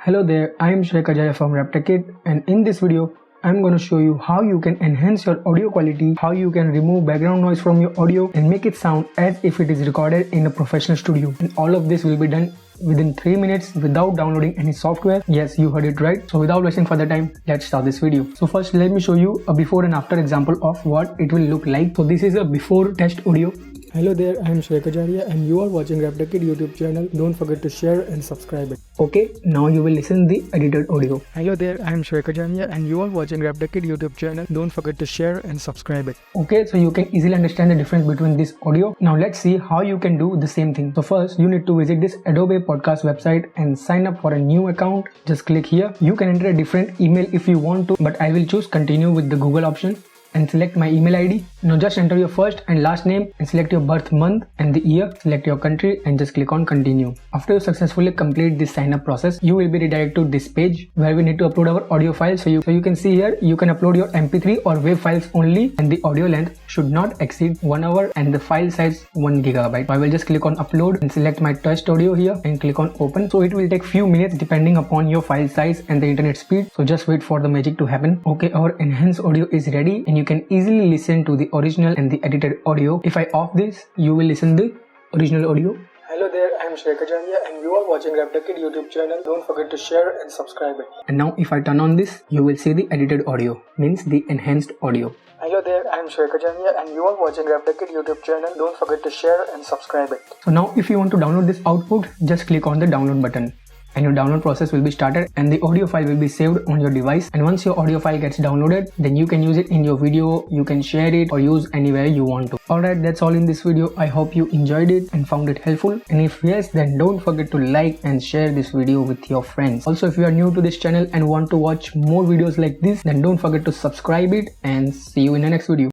Hello there, I am Shrey Kajaria from RaptorKit, and in this video I'm going to show you how you can enhance your audio quality, how you can remove background noise from your audio and make it sound as if it is recorded in a professional studio. And all of this will be done within 3 minutes without downloading any software. Yes, you heard it right. So without wasting further time, let's start this video. So first let me show you a before and after example of what it will look like. So this is a before test audio. Hello there, I am Shrey Kajaria and you are watching RaptorKit YouTube channel. Don't forget to share and subscribe it. Okay, now you will listen the edited audio. Hello there, I am Shrey Kajaria and you are watching RaptorKit YouTube channel. Don't forget to share and subscribe it. Okay, so you can easily understand the difference between this audio. Now let's see how you can do the same thing. So first you need to visit this Adobe podcast website and sign up for a new account. Just click here. You can enter a different email if you want to, but I will choose continue with the Google option and select my email ID. Now just enter your first and last name and select your birth month and the year. Select your country and just click on continue. After you successfully complete this sign up process, you will be redirected to this page where we need to upload our audio files. So you can see here, you can upload your MP3 or WAV files only, and the audio length should not exceed 1 hour and the file size 1 GB. So I will just click on upload and select my test audio here and click on open. So it will take few minutes depending upon your file size and the internet speed. So just wait for the magic to happen. Okay, our enhanced audio is ready and you can easily listen to the original and the edited audio. If I off this, you will listen the original audio. Hello there, I am Shrey Kajaria and you are watching RaptorKit YouTube channel. Don't forget to share and subscribe it. And now if I turn on this, you will see the edited audio, means the enhanced audio. Hello there, I am Shrey Kajaria and you are watching RaptorKit YouTube channel. Don't forget to share and subscribe it. So now if you want to download this output, just click on the download button. And your download process will be started and the audio file will be saved on your device. And once your audio file gets downloaded, then you can use it in your video, you can share it or use anywhere you want to. Alright, that's all in this video. I hope you enjoyed it and found it helpful. And if yes, then don't forget to like and share this video with your friends. Also, if you are new to this channel and want to watch more videos like this, then don't forget to subscribe it and see you in the next video.